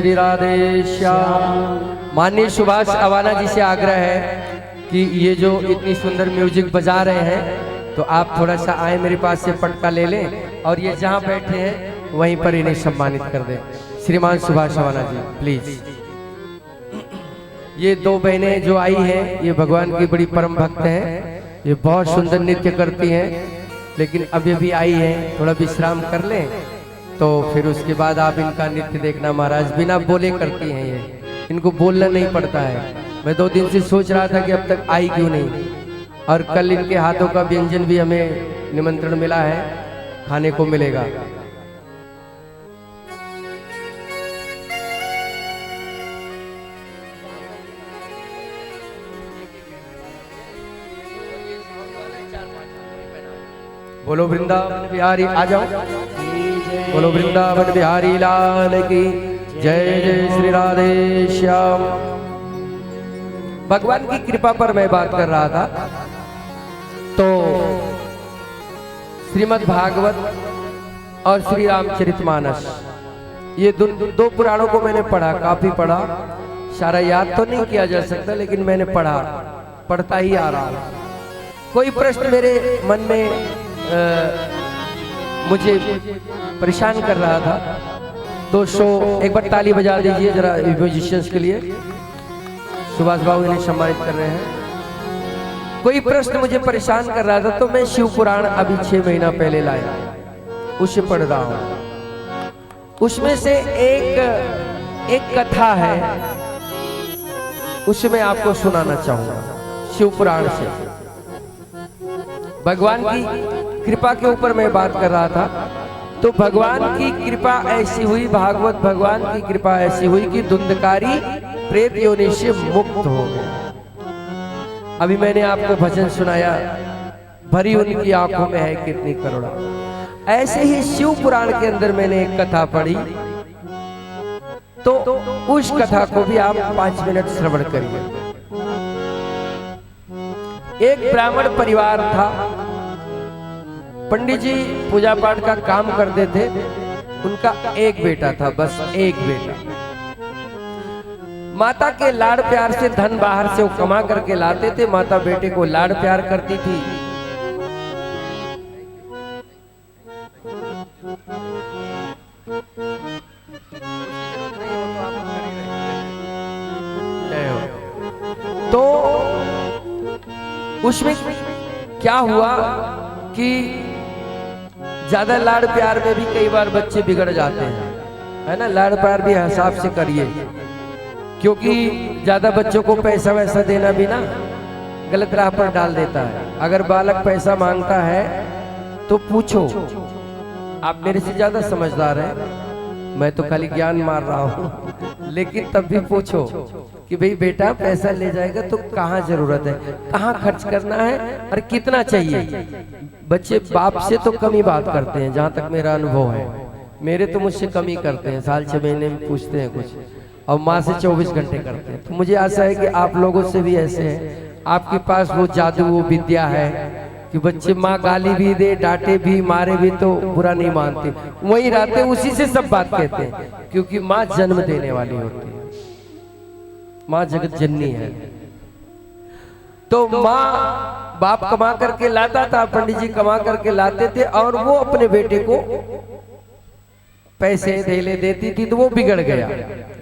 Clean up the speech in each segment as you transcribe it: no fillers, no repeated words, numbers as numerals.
श्री राधे श्याम। माननीय सुभाष अवाना जी से आग्रह है कि ये जो इतनी सुंदर म्यूजिक बजा रहे हैं तो आप थोड़ा सा आए मेरे पास से पटका ले लें और ये जहाँ बैठे हैं वहीं पर इन्हें सम्मानित कर दें। श्रीमान सुभाष अवाना जी प्लीज। ये दो बहनें जो आई हैं ये भगवान की बड़ी परम भक्त हैं, ये बहुत सुंदर नृत्य करती हैं, लेकिन अभी अभी आई हैं, थोड़ा विश्राम कर लें तो फिर उसके बाद आप इनका नृत्य देखना महाराज। बिना बोले करती हैं ये, इनको बोलना नहीं पड़ता है। मैं 2 दिन से सोच रहा था कि अब तक आई क्यों नहीं, और कल इनके हाथों का व्यंजन भी हमें निमंत्रण मिला है, खाने को मिलेगा। बोलो वृंदावन बिहारी आ जाओ, बोलो वृंदावन बिहारी लाल की जय जय श्री राधे श्याम। भगवान की कृपा पर मैं बात कर रहा था तो श्रीमद् भागवत और श्री रामचरितमानस ये दो पुराणों को मैंने पढ़ा, काफी पढ़ा, सारा याद तो नहीं किया जा सकता लेकिन मैंने पढ़ता ही आ रहा हूं। कोई प्रश्न मेरे मन में मुझे परेशान कर रहा था तो एक बार ताली बजा दीजिए जरा म्यूजिशियंस के लिए। सुभाष बाबू इन्हें सम्मानित कर रहे हैं। कोई प्रश्न मुझे परेशान कर रहा था तो मैं शिव पुराण अभी 6 महीना पहले लाया, उसे पढ़ रहा हूं। उसमें से एक कथा है, उसे मैं आपको सुनाना चाहूंगा शिव पुराण से। भगवान की कृपा के ऊपर मैं बात कर रहा था तो भगवान की कृपा ऐसी हुई, भागवत भगवान की कृपा ऐसी हुई कि धुंधकारी प्रेत योनि से मुक्त हो गए। अभी मैंने आपको भजन सुनाया, भरी उनकी आंखों में है कितनी करुणा। ऐसे ही शिव पुराण के अंदर मैंने एक कथा पढ़ी तो उस कथा को भी आप 5 मिनट श्रवण करिए। एक ब्राह्मण परिवार था, पंडित जी पूजा पाठ का काम करते थे, उनका एक बेटा था, बस एक बेटा। माता के लाड़ प्यार से धन बाहर से वो कमा करके लाते थे, माता बेटे को लाड़ प्यार करती थी। तो उसमें क्या हुआ कि ज्यादा लाड़ प्यार में भी कई बार बच्चे बिगड़ जाते हैं, है ना। लाड़ प्यार भी हिसाब से करिए, क्योंकि ज्यादा बच्चों को पैसा वैसा देना भी ना गलत राह पर डाल देता है। अगर बालक पैसा मांगता है तो पूछो, आप मेरे से ज्यादा समझदार हैं, मैं तो खाली ज्ञान मार रहा हूँ, लेकिन तब भी पूछो कि भाई बेटा पैसा ले जाएगा तो कहाँ जरूरत है, कहाँ खर्च करना है और कितना चाहिए। बच्चे बाप से तो कम ही बात करते हैं, जहाँ तक मेरा अनुभव है। मेरे तो मुझसे कम ही करते हैं, साल 6 महीने में पूछते हैं कुछ, और माँ से 24 घंटे करते हैं। तो मुझे आशा है कि आप लोगों से भी ऐसे हैं, आपके पास वो जादू वो विद्या है कि बच्चे माँ गाली भी दे, डांटे भी, मारे भी तो बुरा नहीं मानते, वहीं रहते उसी से सब बात कहते हैं, क्योंकि माँ जन्म देने वाली होती है, माँ जगत जननी है। तो माँ बाप कमा करके लाता था, पंडित जी कमा करके लाते थे, और वो अपने बेटे को पैसे धेले देती थी तो वो बिगड़ गया,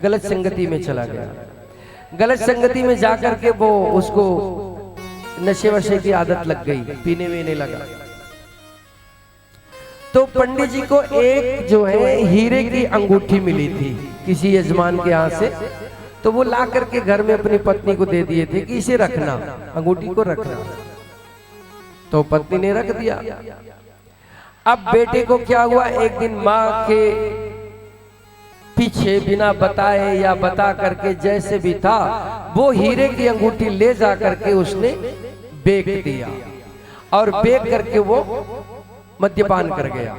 गलत संगति में चला गया। गलत संगति में जाकर के वो उसको नशे वशे की आदत लग गई, पीने वीने लगा। तो पंडित जी को एक जो है हीरे की अंगूठी मिली थी किसी यजमान के यहाँ से, तो वो ला करके घर में अपनी पत्नी को दे दिए थे कि इसे रखना, अंगूठी को रखना। तो पत्नी ने रख दिया। अब बेटे को क्या हुआ, एक दिन माँ के पीछे बिना बताए या बता करके जैसे भी था, वो हीरे की अंगूठी ले जा करके उसने बेच दिया, और बेच करके वो मद्यपान कर गया।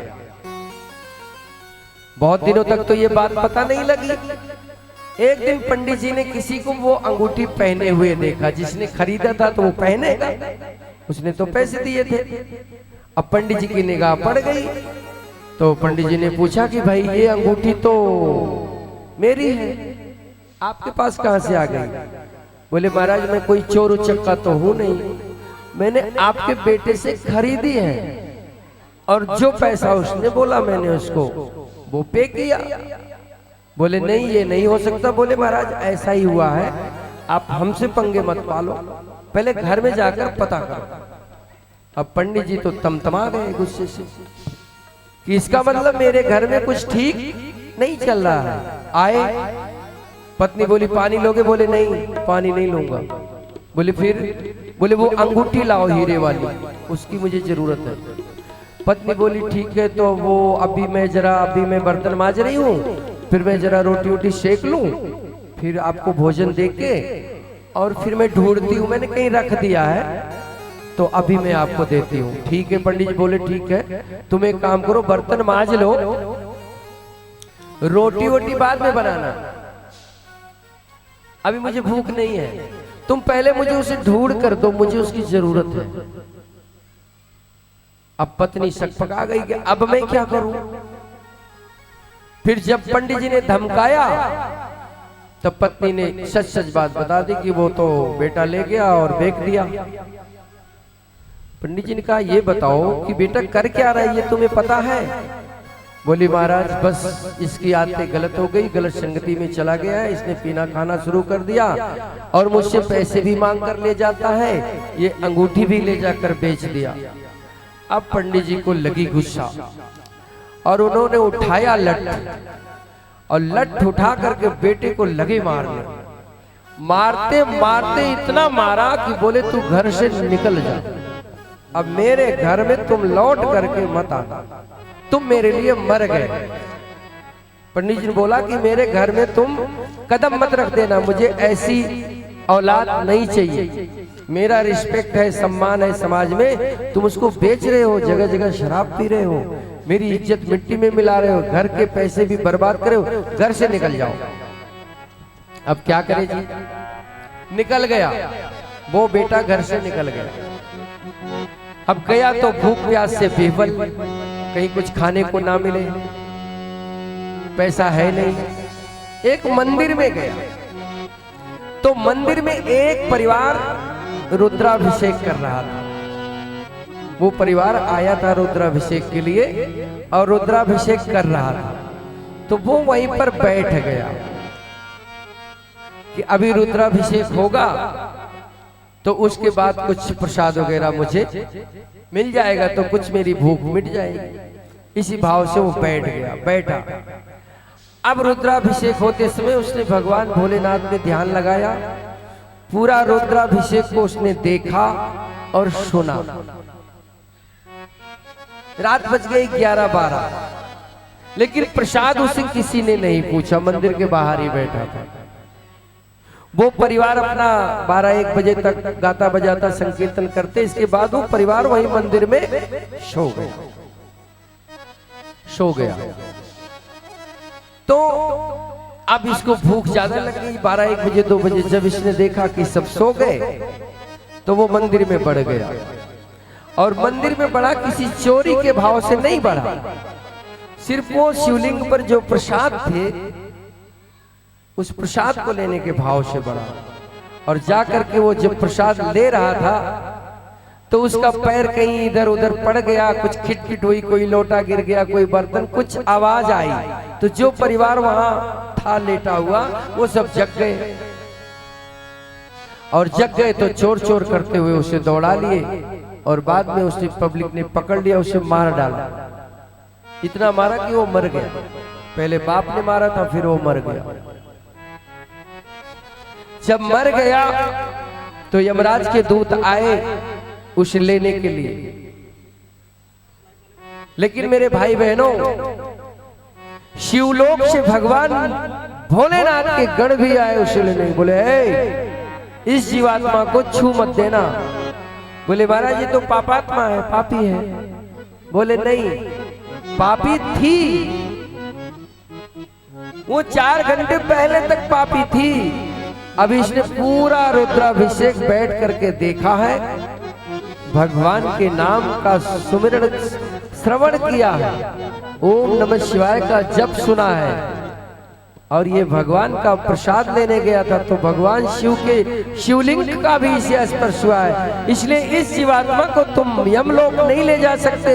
बहुत दिनों तक तो ये बात पता नहीं लगी। एक दिन पंडित जी ने किसी को वो अंगूठी पहने हुए देखा, जिसने खरीदा था तो वो पहनेगा, उसने तो पैसे दिए थे। अब पंडित जी की निगाह पड़ गई तो पंडित जी ने पूछा कि भाई ये अंगूठी तो मेरी है, आपके पास कहां से आ गई? बोले महाराज मैं कोई चोर उचक्का तो हूं नहीं, मैंने आपके बेटे से खरीदी है और जो पैसा उसने बोला मैंने उसको वो पे किया। बोले नहीं ये नहीं हो सकता। बोले महाराज ऐसा ही हुआ है, आप हमसे पंगे मत पालो, पहले घर में जाकर पता करो। अब पंडित जी तो तमतमा गए गुस्से से कि इसका मतलब मेरे घर में कुछ ठीक नहीं चल रहा है। आए, पत्नी बोली पानी लोगे? बोले नहीं पानी नहीं लूंगा। बोले फिर? बोले वो अंगूठी लाओ हीरे वाली, उसकी मुझे जरूरत है। पत्नी बोली ठीक है तो वो अभी मैं बर्तन मांज रही हूँ, फिर मैं जरा रोटी वोटी सेक लूं, फिर आपको भोजन देके और फिर मैं ढूंढती हूँ, मैंने कहीं रख दिया है तो अभी मैं आपको देती हूँ। ठीक है पंडित जी बोले ठीक है, तुम एक काम करो बर्तन मांज लो, रोटी वोटी बाद में बनाना, अभी मुझे भूख नहीं है, तुम पहले मुझे उसे ढूंढ कर दो, मुझे उसकी जरूरत है। अब पत्नी सकपका गई कि अब मैं क्या करूं। फिर जब पंडित जी ने धमकाया तब पत्नी ने सच सच बात बता दी कि वो तो बेटा ले गया और बेच दिया। पंडित जी ने कहा ये बताओ कि बेटा कर क्या रहा है, ये तुम्हें पता है? बोली महाराज बस इसकी आदतें गलत हो गई, गलत संगति में चला गया है, इसने पीना खाना शुरू कर दिया और मुझसे पैसे भी मांग कर ले जाता है, ये अंगूठी भी ले जाकर बेच दिया। अब पंडित जी को लगी गुस्सा और उन्होंने उठाया लठ और लठ उठा करके बेटे को लगे मारने। मारते मारते इतना मारा कि बोले तू घर से निकल जा, अब मेरे घर में तुम लौट करके मत आना, तुम मेरे लिए मर गए। पंडित जी ने बोला कि मेरे घर में तुम कदम मत रख देना, मुझे ऐसी औलाद नहीं चाहिए, मेरा रिस्पेक्ट है, सम्मान है समाज में, तुम उसको बेच रहे हो, जगह जगह शराब पी रहे हो, मेरी इज्जत मिट्टी में मिला रहे हो, घर के पैसे भी बर्बाद करे हो, घर से निकल जाओ। अब क्या करे जी, निकल गया वो बेटा, घर से निकल गया। अब गया तो भूख प्यास से बेवल, कहीं कुछ खाने को ना मिले, पैसा है नहीं। एक मंदिर में गया तो मंदिर में एक परिवार रुद्राभिषेक कर रहा था। वो परिवार आया था रुद्राभिषेक के लिए और रुद्राभिषेक कर रहा था, तो वो वहीं पर बैठ गया कि अभी रुद्राभिषेक होगा तो उसके बाद कुछ प्रसाद वगैरह मुझे मिल जाएगा तो कुछ मेरी भूख मिट जाएगी। इसी भाव से वो बैठ गया, बैठा। अब रुद्राभिषेक होते समय उसने भगवान भोलेनाथ में ध्यान लगाया, पूरा रुद्राभिषेक को उसने देखा और सुना। रात बज गई 11-12, लेकिन प्रसाद उसे किसी ने नहीं पूछा, मंदिर के बाहर ही बैठा था। वो परिवार अपना 12-1 बजे तक गाता बजाता संकीर्तन करते, इसके बाद वो परिवार वही मंदिर में सो गया। तो अब इसको भूख ज्यादा लगी, 12-1 बजे 2 बजे जब इसने देखा कि सब सो गए तो वो मंदिर में बढ़ गया। और मंदिर में बढ़ा किसी चोरी के भाव से नहीं बढ़ा, सिर्फ वो शिवलिंग पर जो प्रसाद थे उस प्रसाद को लेने के भाव से बढ़ा। और जाकर के वो जब प्रसाद ले रहा था तो उसका पैर कहीं इधर उधर पड़ गया, कुछ खिटखिट हुई, कोई लोटा गिर गया, कोई बर्तन, कुछ आवाज आई, तो जो परिवार वहां था लेटा हुआ वो सब जग गए। और जग गए तो चोर चोर करते हुए उसे दौड़ा लिए और बाद में उसने पब्लिक ने पकड़ लिया, उसे मार डाला। इतना मारा कि वो मर गया। पहले बाप ने मारा था, फिर वो मर गया। जब मर गया तो यमराज के दूत आए उसे लेने के लिए। लेकिन मेरे भाई बहनों, शिवलोक से भगवान भोलेनाथ के गण भी आए उसे लेने। बोले इस जीवात्मा को छू मत देना। बोले महाराज ये तो पापात्मा है, पापी है। बोले नहीं, पापी थी, वो 4 घंटे पहले तक पापी थी। अभी इसने पूरा रुद्राभिषेक बैठ करके देखा है, भगवान के नाम का सुमिरन श्रवण किया है, ओम नमः शिवाय का जप सुना है, और ये भगवान का प्रसाद लेने गया था, तो भगवान शिव के शिवलिंग का भी इसे स्पर्श हुआ है। इसलिए इस जीवात्मा को तुम यमलोक नहीं ले जा सकते,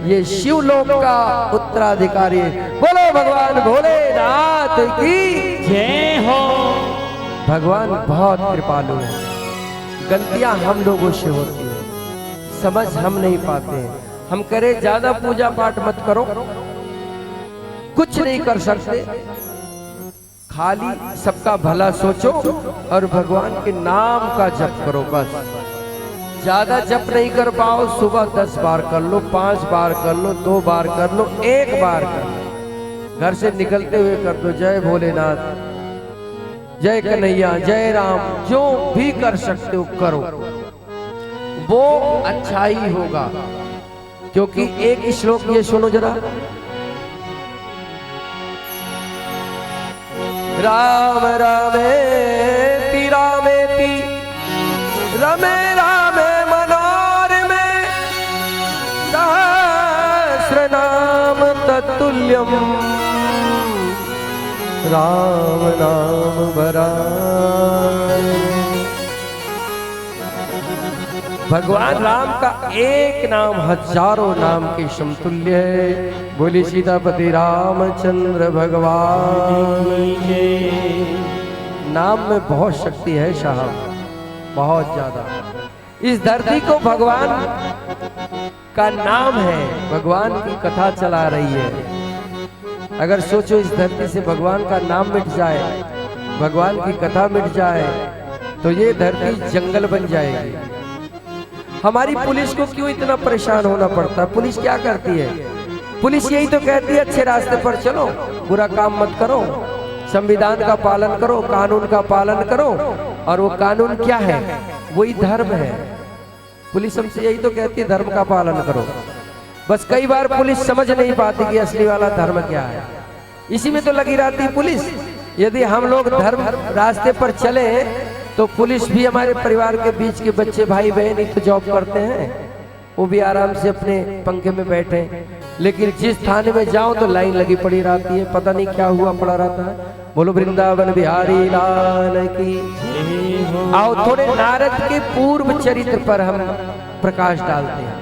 ये शिवलोक का उत्तराधिकारी है। बोलो भगवान भोलेनाथ की जय हो। भगवान बहुत कृपालु है। गलतियां हम लोगों से होती है, समझ हम नहीं पाते हैं। हम करें ज्यादा पूजा पाठ मत करो, कुछ नहीं कर सकते, खाली सबका भला सोचो और भगवान के नाम का जप करो बस। ज्यादा जप नहीं कर पाओ, सुबह 10 बार कर लो, 5 बार कर लो, 2 बार कर लो, 1 बार कर लो। घर से निकलते हुए कर दो जय भोलेनाथ, जय कन्हैया, जय राम, जो भी कर सकते हो करो, वो अच्छा ही होगा। क्योंकि एक श्लोक ये सुनो जरा, राम रामेति रामेति रमे रामे मनोरमे सहस्रनाम तत्तुल्यम् राम नाम वरानने। भगवान राम का एक नाम हजारों नाम के समतुल्य है। बोली सीतापति रामचंद्र भगवान के। नाम में बहुत शक्ति है साहब, बहुत ज्यादा। इस धरती को भगवान का नाम है, भगवान की कथा चला रही है। अगर सोचो इस धरती से भगवान का नाम मिट जाए, भगवान की कथा मिट जाए, तो ये धरती जंगल बन जाएगी। हमारी पुलिस को क्यों इतना परेशान होना पड़ता है? पुलिस क्या करती है? पुलिस यही तो कहती है अच्छे रास्ते पर चलो, बुरा काम मत करो, संविधान का पालन करो, कानून का पालन करो। और वो कानून क्या है? वही धर्म है। पुलिस हमसे यही तो कहती है धर्म का पालन करो। बस कई बार पुलिस समझ नहीं पाती कि असली वाला धर्म क्या है, इसी में तो लगी रहती है पुलिस। यदि हम लोग धर्म रास्ते पर चले तो पुलिस भी हमारे परिवार के बीच के बच्चे भाई बहन ही तो जॉब करते हैं, वो भी आराम से अपने पंखे में बैठे। लेकिन जिस थाने में जाओ तो लाइन लगी पड़ी रहती है, पता नहीं क्या हुआ पड़ा रहता है। बोलो वृंदावन बिहारी लाल की। आओ थोड़े नारद के पूर्व चरित्र पर हम प्रकाश डालते हैं।